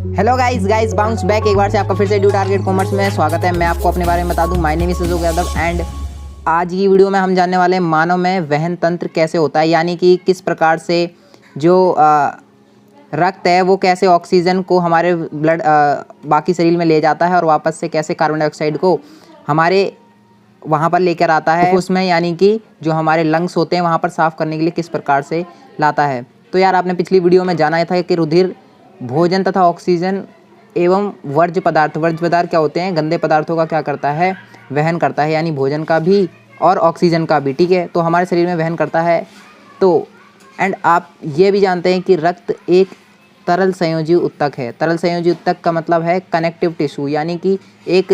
Hello guys bounce back एक बार से आपका फिर से ड्यू टारगेट कॉमर्स में स्वागत है। मैं आपको अपने बारे में बता दूं, my name is Sujok Yadav and आज की वीडियो में हम जानने वाले हैं मानव में वहन तंत्र कैसे होता है, यानी कि किस प्रकार से जो रक्त है वो कैसे ऑक्सीजन को हमारे ब्लड बाकी शरीर में ले जाता है और वापस से कैसे कार्बन डाइऑक्साइड को हमारे वहाँ पर लेकर आता है उसमें, यानी कि जो हमारे लंग्स होते हैं वहाँ पर साफ़ करने के लिए किस प्रकार से लाता है। तो यार आपने पिछली वीडियो में जाना था कि रुधिर भोजन तथा ऑक्सीजन एवं वर्ज्य पदार्थ क्या होते हैं, गंदे पदार्थों का क्या करता है, वहन करता है, यानी भोजन का भी और ऑक्सीजन का भी। ठीक है, तो हमारे शरीर में वहन करता है। तो एंड आप ये भी जानते हैं कि रक्त एक तरल संयोजी उत्तक है। तरल संयोजी उत्तक का मतलब है कनेक्टिव टिश्यू, यानी कि एक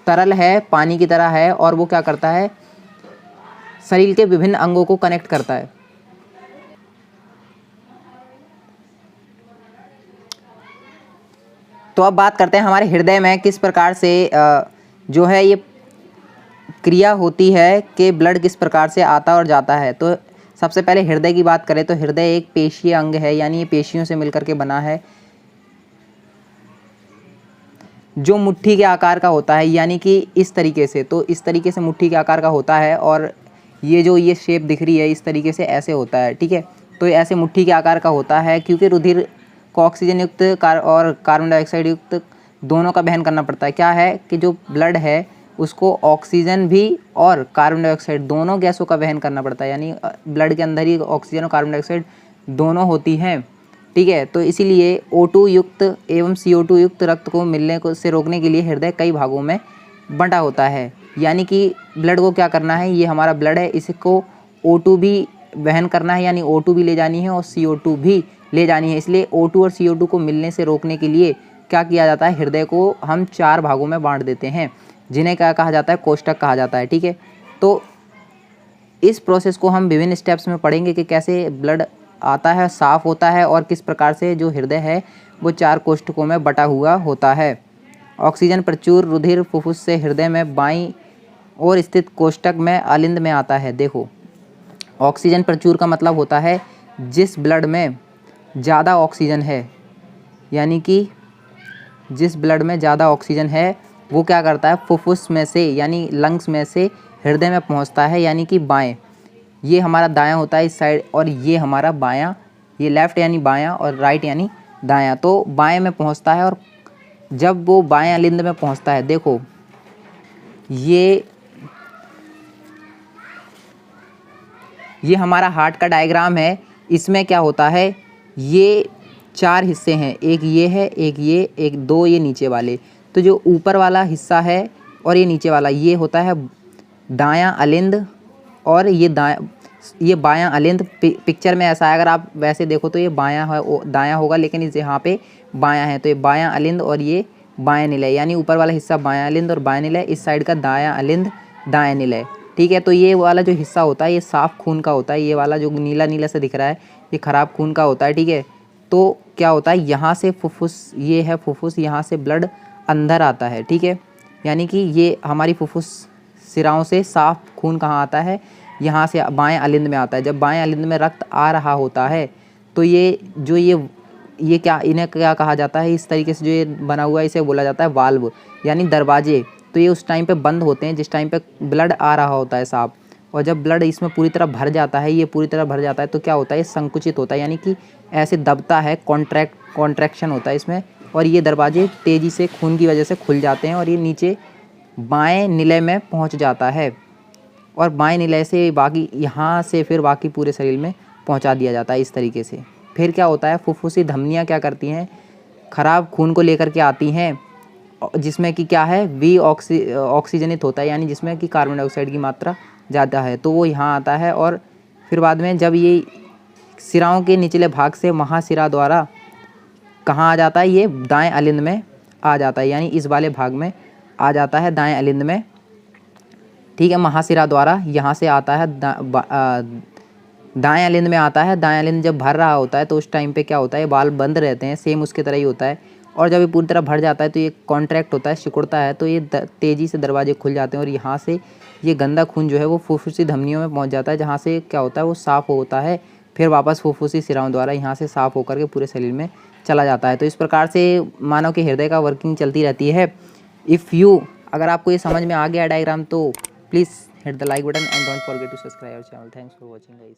तरल है, पानी की तरह है और वो क्या करता है, शरीर के विभिन्न अंगों को कनेक्ट करता है। तो अब बात करते हैं हमारे हृदय में किस प्रकार से जो है ये क्रिया होती है कि ब्लड किस प्रकार से आता और जाता है। तो सबसे पहले हृदय की बात करें तो हृदय एक पेशीय अंग है, यानी ये पेशियों से मिलकर के बना है, जो मुट्ठी के आकार का होता है, यानी कि इस तरीके से। तो इस तरीके से मुट्ठी के आकार का होता है और ये जो ये शेप दिख रही है इस तरीके से ऐसे होता है। ठीक है, तो ऐसे मुट्ठी के आकार का होता है क्योंकि रुधिर को ऑक्सीजन युक्त और कार्बन डाइऑक्साइड युक्त दोनों का वहन करना पड़ता है। क्या है कि जो ब्लड है उसको ऑक्सीजन भी और कार्बन डाइऑक्साइड दोनों गैसों का वहन करना पड़ता है, यानी ब्लड के अंदर ही ऑक्सीजन और कार्बन डाइऑक्साइड दोनों होती हैं। ठीक है, तो इसीलिए O2 युक्त एवं CO2 युक्त रक्त को मिलने को से रोकने के लिए हृदय कई भागों में बंटा होता है, यानी कि ब्लड को क्या करना है, ये हमारा ब्लड है, इसको O2 भी वहन करना है, यानी O2 भी ले जानी है और CO2 भी ले जानी है। इसलिए O2 और CO2 को मिलने से रोकने के लिए क्या किया जाता है, हृदय को हम 4 भागों में बांट देते हैं, जिन्हें क्या कहा जाता है, कोष्ठक कहा जाता है। ठीक है, तो इस प्रोसेस को हम विभिन्न स्टेप्स में पढ़ेंगे कि कैसे ब्लड आता है, साफ़ होता है और किस प्रकार से जो हृदय है वो 4 कोष्ठकों में बटा हुआ होता है। ऑक्सीजन प्रचुर रुधिर फुफ्फुस से हृदय में बाईं ओर स्थित कोष्ठक में अलिंद में आता है। देखो, ऑक्सीजन प्रचुर का मतलब होता है जिस ब्लड में ज़्यादा ऑक्सीजन है, यानी कि जिस ब्लड में ज़्यादा ऑक्सीजन है वो क्या करता है, फुफ्फुस में से यानी लंग्स में से हृदय में पहुंचता है, यानी कि बाएं। ये हमारा दायां होता है इस साइड और ये हमारा बायां, ये लेफ़्ट यानी बायां और राइट यानी दायां। तो बाएं में पहुंचता है और जब वो बाएं अलिंद में पहुंचता है, देखो ये हमारा हार्ट का डायग्राम है। इसमें क्या होता है, ये 4 हिस्से हैं, एक ये है, एक ये, एक 2 ये नीचे वाले। तो जो ऊपर वाला हिस्सा है और ये नीचे वाला ये होता है दायां अलिंद और ये बायां अलिंद। पिक्चर में ऐसा है, अगर आप वैसे देखो तो ये बायां है, दायां होगा, लेकिन इस यहाँ पे बायां है, तो ये बायां अलिंद और ये बायां निलय, यानी ऊपर वाला हिस्सा बायां अलिंद और बायां निलय, इस साइड का दायां अलिंद दायां निलय। ठीक है, तो ये वाला जो हिस्सा होता है ये साफ़ खून का होता है, ये वाला जो नीला नीला से दिख रहा है ये ख़राब खून का होता है। ठीक है, तो क्या होता है, यहाँ से फुफ्फुस, ये है फुफ्फुस, यहाँ से ब्लड अंदर आता है। ठीक है, यानी कि ये हमारी फुफ्फुस सिराओं से साफ़ खून कहाँ आता है, यहाँ से बाएं अलिंद में आता है। जब बाएं अलिंद में रक्त आ रहा होता है तो ये क्या, इन्हें क्या कहा जाता है, इस तरीके से जो ये बना हुआ है इसे बोला जाता है वाल्व, यानी दरवाजे। तो ये उस टाइम पे बंद होते हैं जिस टाइम पे ब्लड आ रहा होता है साफ, और जब ब्लड इसमें पूरी तरह भर जाता है, ये पूरी तरह भर जाता है तो क्या होता है, ये संकुचित होता है, यानी कि ऐसे दबता है, कॉन्ट्रैक्शन होता है इसमें, और ये दरवाजे तेज़ी से खून की वजह से खुल जाते हैं और ये नीचे बाएं निलय में पहुंच जाता है और बाएं निलय से बाकी यहाँ से फिर बाकी पूरे शरीर में पहुंचा दिया जाता है इस तरीके से। फिर क्या होता है, फुफ्फुसी धमनियाँ क्या करती हैं, ख़राब खून को लेकर के आती हैं, जिसमें कि क्या है, ऑक्सीजनित होता है, यानी जिसमें कि कार्बन डाइऑक्साइड की मात्रा ज़्यादा है, तो वो यहाँ आता है। और फिर बाद में जब ये सिराओं के निचले भाग से महाशिरा द्वारा कहाँ आ जाता है, ये दाएं अलिंद में आ जाता है, यानी इस वाले भाग में आ जाता है दाएं अलिंद में। ठीक है, महाशिरा द्वारा यहाँ से आता है दाएं अलिंद में आता है। दाएं अलिंद जब भर रहा होता है तो उस टाइम पे क्या होता है, वाल्व बंद रहते हैं, सेम उसके तरह ही होता है, और जब ये पूरी तरह भर जाता है तो ये कॉन्ट्रैक्ट होता है, सिकुड़ता है, तो ये तेज़ी से दरवाजे खुल जाते हैं और यहाँ से ये गंदा खून जो है वो फुफ्फुसी धमनियों में पहुँच जाता है, जहाँ से क्या होता है वो साफ़ होता है, फिर वापस फुफ्फुसी सिराओं द्वारा यहाँ से साफ़ होकर के पूरे शरीर में चला जाता है। तो इस प्रकार से मानव के हृदय का वर्किंग चलती रहती है। अगर आपको ये समझ में आ गया डायग्राम तो please hit the like button and don't forget to subscribe our channel. Thanks for watching guys.